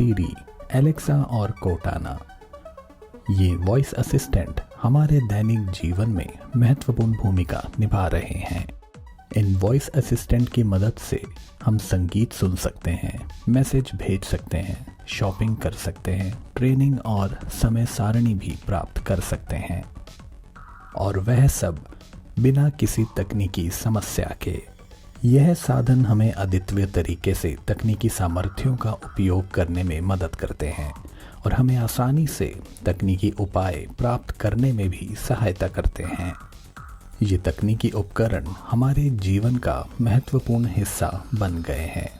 सीरी, Alexa और Cortana. ये voice assistant हमारे दैनिक जीवन में महत्वपूर्ण भूमिका निभा रहे हैं। इन वॉइस असिस्टेंट की मदद से हम संगीत सुन सकते हैं, मैसेज भेज सकते हैं, शॉपिंग कर सकते हैं, ट्रेनिंग और समय सारणी भी प्राप्त कर सकते हैं, और वह सब बिना किसी तकनीकी समस्या के। यह साधन हमें अद्वितीय तरीके से तकनीकी सामर्थ्यों का उपयोग करने में मदद करते हैं और हमें आसानी से तकनीकी उपाय प्राप्त करने में भी सहायता करते हैं। ये तकनीकी उपकरण हमारे जीवन का महत्वपूर्ण हिस्सा बन गए हैं।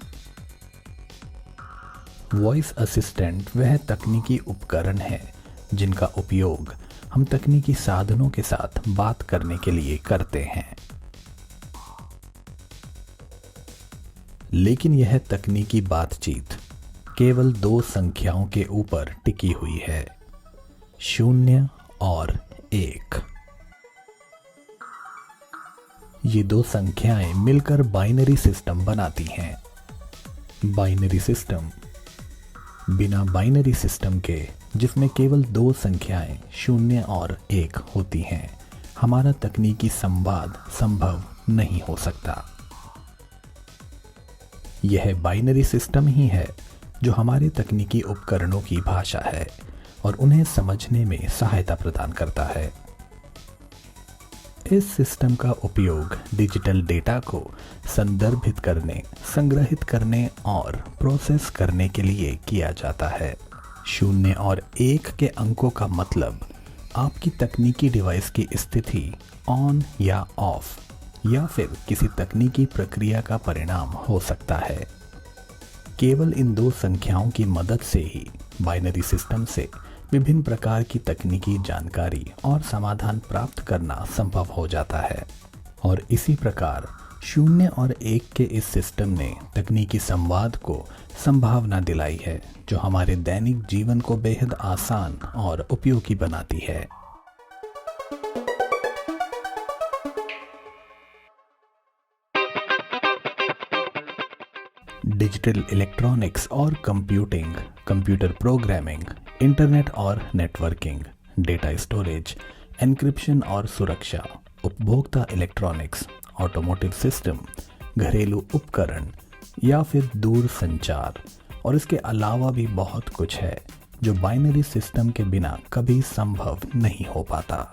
वॉइस असिस्टेंट वह तकनीकी उपकरण है जिनका उपयोग हम तकनीकी साधनों के साथ बात करने के लिए करते हैं। लेकिन यह तकनीकी बातचीत केवल दो संख्याओं के ऊपर टिकी हुई है, 0 और 1। ये दो संख्याएं मिलकर बाइनरी सिस्टम बनाती हैं। बाइनरी सिस्टम बिना बाइनरी सिस्टम के, जिसमें केवल दो संख्याएं 0 और 1 होती हैं, हमारा तकनीकी संवाद संभव नहीं हो सकता। यह बाइनरी सिस्टम ही है जो हमारे तकनीकी उपकरणों की भाषा है और उन्हें समझने में सहायता प्रदान करता है। इस सिस्टम का उपयोग डिजिटल डेटा को संदर्भित करने, संग्रहित करने और प्रोसेस करने के लिए किया जाता है। 0 और 1 के अंकों का मतलब आपकी तकनीकी डिवाइस की स्थिति ऑन या ऑफ या फिर किसी तकनीकी प्रक्रिया का परिणाम हो सकता है। केवल इन दो संख्याओं की मदद से ही बाइनरी सिस्टम से विभिन्न प्रकार की तकनीकी जानकारी और समाधान प्राप्त करना संभव हो जाता है। और इसी प्रकार 0 और 1 के इस सिस्टम ने तकनीकी संवाद को संभावना दिलाई है, जो हमारे दैनिक जीवन को बेहद आसान और उपयोगी बनाती है। डिजिटल इलेक्ट्रॉनिक्स और कंप्यूटिंग, कंप्यूटर प्रोग्रामिंग, इंटरनेट और नेटवर्किंग, डेटा स्टोरेज, एन्क्रिप्शन और सुरक्षा, उपभोक्ता इलेक्ट्रॉनिक्स, ऑटोमोटिव सिस्टम, घरेलू उपकरण या फिर दूर संचार, और इसके अलावा भी बहुत कुछ है जो बाइनरी सिस्टम के बिना कभी संभव नहीं हो पाता।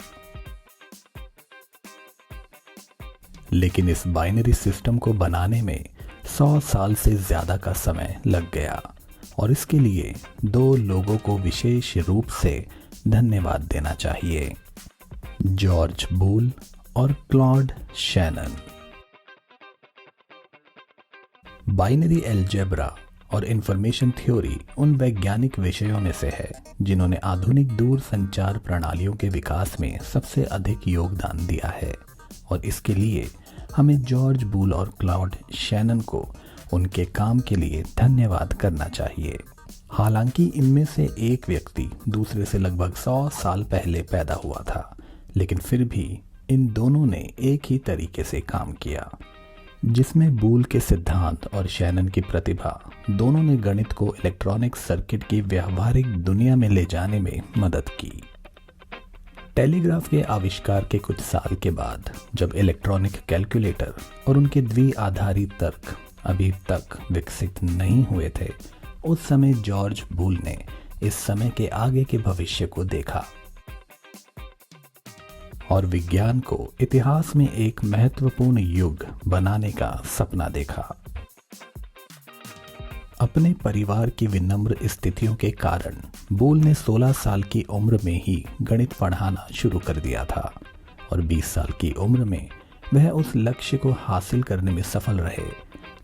लेकिन इस बाइनरी सिस्टम को बनाने में 100 साल से ज्यादा का समय लग गया, और इसके लिए दो लोगों को विशेष रूप से धन्यवाद देना चाहिए, जॉर्ज बूल और क्लॉड शैनन। बाइनरी अलजेब्रा और इंफॉर्मेशन थ्योरी उन वैज्ञानिक विषयों में से है जिन्होंने आधुनिक दूर संचार प्रणालियों के विकास में सबसे अधिक योगदान दिया है, और इसके लिए हमें जॉर्ज बूल और क्लॉड शैनन को उनके काम के लिए धन्यवाद करना चाहिए। हालांकि इनमें से एक व्यक्ति दूसरे से लगभग 100 साल पहले पैदा हुआ था, लेकिन फिर भी इन दोनों ने एक ही तरीके से काम किया, जिसमें बूल के सिद्धांत और शैनन की प्रतिभा दोनों ने गणित को इलेक्ट्रॉनिक सर्किट की व्यावहारिक दुनिया में ले जाने में मदद की। टेलीग्राफ के आविष्कार के कुछ साल के बाद, जब इलेक्ट्रॉनिक कैलकुलेटर और उनके द्विआधारी तर्क अभी तक विकसित नहीं हुए थे, उस समय जॉर्ज बूल ने इस समय के आगे के भविष्य को देखा और विज्ञान को इतिहास में एक महत्वपूर्ण युग बनाने का सपना देखा। अपने परिवार की विनम्र स्थितियों के कारण बूल ने 16 साल की उम्र में ही गणित पढ़ाना शुरू कर दिया था, और 20 साल की उम्र में वह उस लक्ष्य को हासिल करने में सफल रहे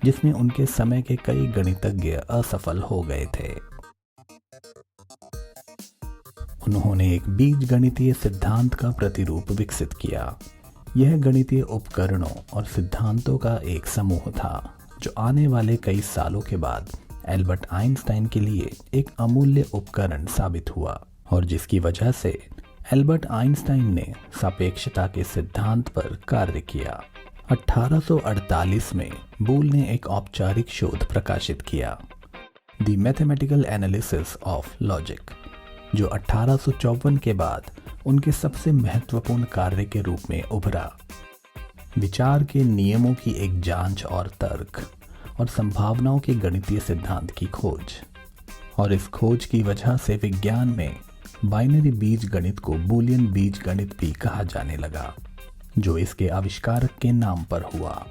जिसमें उनके समय के कई गणितज्ञ असफल हो गए थे। उन्होंने एक बीजगणितीय सिद्धांत का प्रतिरूप विकसित किया। यह गणितीय उपकरणों और सिद्धांतों का एक समूह था जो आने वाले कई सालों के बाद एल्बर्ट आइंस्टाइन के लिए एक अमूल्य उपकरण साबित हुआ, और जिसकी वजह से एल्बर्ट आइंस्टाइन ने सापेक्षता के सिद्धांत पर कार्य किया। 1848 में बूल ने एक औपचारिक शोध प्रकाशित किया the mathematical analysis of logic, जो 1854 के बाद उनके सबसे महत्वपूर्ण कार्य के रूप में उभरा। विचार के नियमों की एक जांच और तर्क और संभावनाओं के गणितीय सिद्धांत की खोज, और इस खोज की वजह से विज्ञान में बाइनरी बीज गणित को बूलियन बीज गणित भी कहा जाने लगा, जो इसके आविष्कारक के नाम पर हुआ।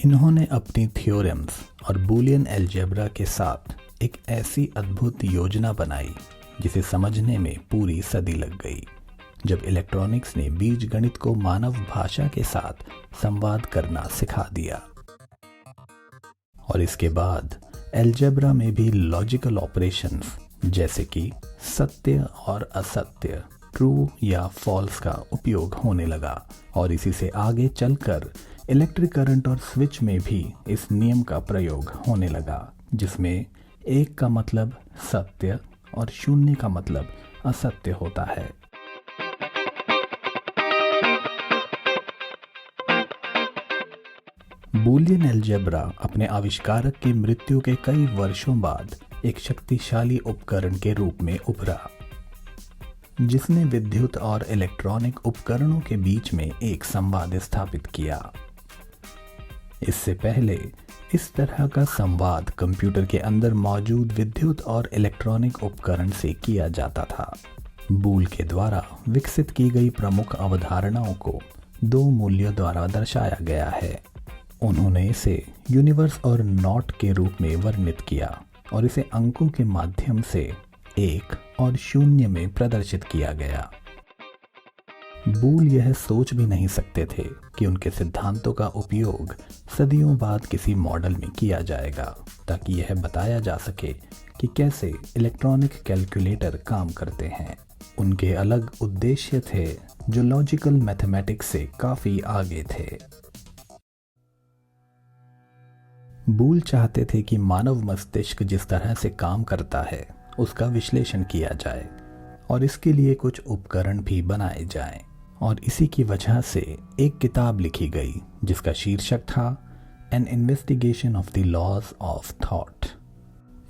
इन्होंने अपनी थ्योरम्स और बूलियन अलजेब्रा के साथ एक ऐसी अद्भुत योजना बनाई जिसे समझने में पूरी सदी लग गई, जब इलेक्ट्रॉनिक्स ने बीजगणित को मानव भाषा के साथ संवाद करना सिखा दिया। और इसके बाद अलजेब्रा में भी लॉजिकल ऑपरेशंस जैसे कि सत्य और असत्य, ट्रू या फॉल्स का उपयोग होने लगा, और इसी से आगे चलकर इलेक्ट्रिक करंट और स्विच में भी इस नियम का प्रयोग होने लगा, जिसमें 1 का मतलब सत्य और 0 का मतलब असत्य होता है। बूलियन अलजेब्रा अपने आविष्कारक की मृत्यु के कई वर्षों बाद एक शक्तिशाली उपकरण के रूप में उभरा, जिसने विद्युत और इलेक्ट्रॉनिक उपकरणों के बीच में एक संवाद स्थापित किया। इससे पहले इस तरह का संवाद कंप्यूटर के अंदर मौजूद विद्युत और इलेक्ट्रॉनिक उपकरण से किया जाता था। बूल के द्वारा विकसित की गई प्रमुख अवधारणाओं को 2 मूल्यों द्वारा दर्शाया गया है। उन्होंने इसे यूनिवर्स और नॉट के रूप में वर्णित किया और इसे अंकों के माध्यम से 1 और 0 में प्रदर्शित किया गया। बूल यह सोच भी नहीं सकते थे कि उनके सिद्धांतों का उपयोग सदियों बाद किसी मॉडल में किया जाएगा, ताकि यह बताया जा सके कि कैसे इलेक्ट्रॉनिक कैलकुलेटर काम करते हैं। उनके अलग उद्देश्य थे जो लॉजिकल मैथमेटिक्स से काफी आगे थे। बूल चाहते थे कि मानव मस्तिष्क जिस तरह से काम करता है उसका विश्लेषण किया जाए, और इसके लिए कुछ उपकरण भी बनाए जाएं, और इसी की वजह से एक किताब लिखी गई जिसका शीर्षक था an investigation of the laws of thought.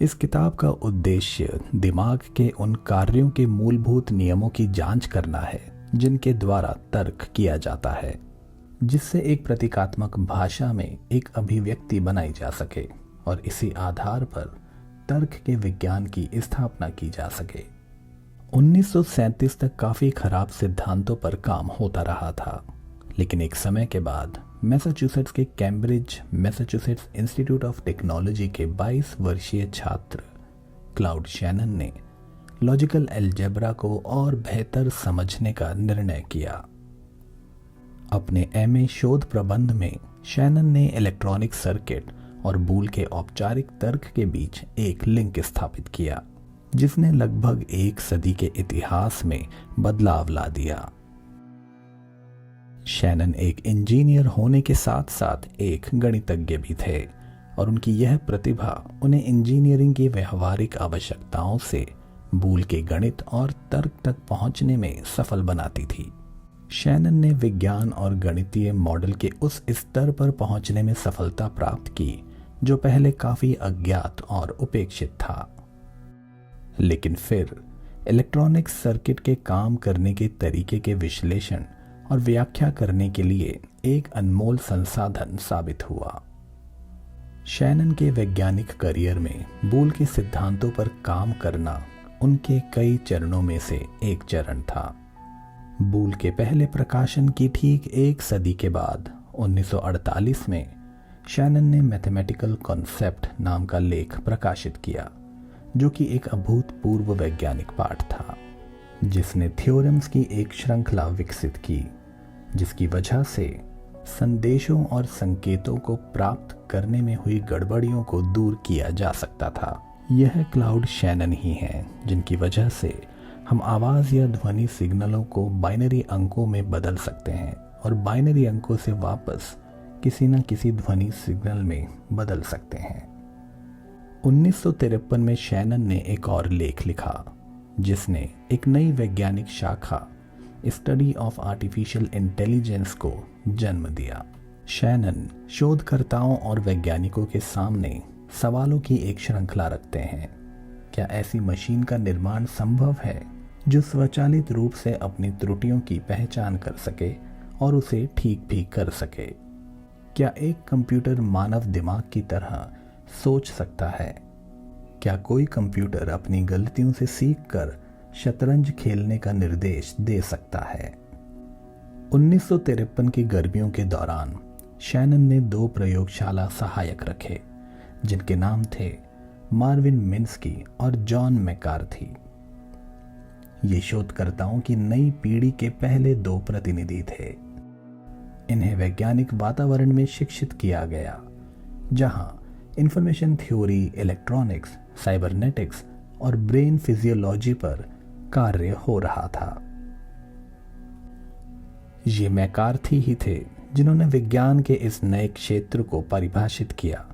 इस किताब का उद्देश्य दिमाग के उन कार्यों के मूलभूत नियमों की जांच करना है जिनके द्वारा तर्क किया जाता है, जिससे एक प्रतीकात्मक भाषा में एक अभिव्यक्ति बनाई जा सके और इसी आधार पर तर्क के विज्ञान की स्थापना की जा सके। 1937 तक काफी खराब सिद्धांतों पर काम होता रहा था, लेकिन एक समय के बाद मैसाचुसेट्स के Cambridge Massachusetts institute of technology के 22 वर्षीय छात्र क्लाउड शैनन ने लॉजिकल अलजेब्रा को और बेहतर समझने का निर्णय किया। अपने एमए शोध प्रबंध में शैनन ने इलेक्ट्रॉनिक सर्किट और बूल के औपचारिक तर्क के बीच एक लिंक स्थापित किया, जिसने लगभग 1 सदी के इतिहास में बदलाव ला दिया। शैनन एक इंजीनियर होने के साथ साथ एक गणितज्ञ भी थे, और उनकी यह प्रतिभा उन्हें इंजीनियरिंग की व्यवहारिक आवश्यकताओं से बूल के गणित और तर्क तक पहुंचने में सफल बनाती थी। शैनन ने विज्ञान और गणितीय मॉडल के उस स्तर पर पहुंचने में सफलता प्राप्त की जो पहले काफी अज्ञात और उपेक्षित था। लेकिन फिर इलेक्ट्रॉनिक सर्किट के काम करने के तरीके के विश्लेषण और व्याख्या करने के लिए एक अनमोल संसाधन साबित हुआ। शैनन के वैज्ञानिक करियर में बूल के सिद्धांतों पर काम करना उनके कई चरणों में से एक चरण था। बूल के पहले प्रकाशन की ठीक 1 सदी के बाद 1948 में शैनन ने मैथमेटिकल कॉन्सेप्ट नाम का लेख प्रकाशित किया, जो कि एक अभूतपूर्व वैज्ञानिक पाठ था, जिसने थ्योरम्स की एक श्रृंखला विकसित की, जिसकी वजह से संदेशों और संकेतों को प्राप्त करने में हुई गड़बड़ियों को दूर किया जा सकता था। यह क्लाउड शैनन ही हैं जिनकी वजह से हम आवाज़ या ध्वनि सिग्नलों को बाइनरी अंकों में बदल सकते हैं और बाइनरी अंकों से वापस किसी न किसी ध्वनि सिग्नल में बदल सकते हैं। 1953 में शैनन ने एक और लेख लिखा जिसने एक नई वैज्ञानिक शाखा स्टडी ऑफ आर्टिफिशियल इंटेलिजेंस को जन्म दिया। शैनन शोधकर्ताओं और वैज्ञानिकों के सामने सवालों की एक श्रृंखला रखते हैं। क्या ऐसी मशीन का निर्माण संभव है जो स्वचालित रूप से अपनी त्रुटियों की पहचान कर सके और उसे ठीक भी कर सके? क्या एक कंप्यूटर मानव दिमाग की तरह सोच सकता है? क्या कोई कंप्यूटर अपनी गलतियों से सीखकर शतरंज खेलने का निर्देश दे सकता है? 1953 की गर्मियों के दौरान शैनन ने 2 प्रयोगशाला सहायक रखे जिनके नाम थे मार्विन मिन्स्की और जॉन मैकार्थी। ये शोधकर्ताओं की नई पीढ़ी के पहले 2 प्रतिनिधि थे। इन्हें वैज्ञानिक वातावरण में शिक्षित किया गया जहां इंफॉर्मेशन थ्योरी, इलेक्ट्रॉनिक्स, साइबरनेटिक्स और ब्रेन फिजियोलॉजी पर कार्य हो रहा था। ये मैकार्थी ही थे जिन्होंने विज्ञान के इस नए क्षेत्र को परिभाषित किया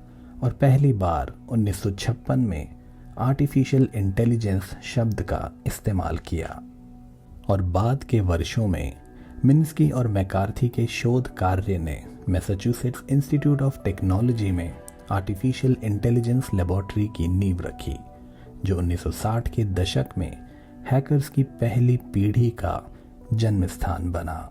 और पहली बार 1956 में आर्टिफिशियल इंटेलिजेंस शब्द का इस्तेमाल किया। और बाद के वर्षों में मिन्स्की और मैकार्थी के शोध कार्य ने मैसाचुसेट्स इंस्टीट्यूट ऑफ टेक्नोलॉजी में आर्टिफिशियल इंटेलिजेंस लेबोरेटरी की नींव रखी, जो 1960 के दशक में हैकर्स की पहली पीढ़ी का जन्म स्थान बना।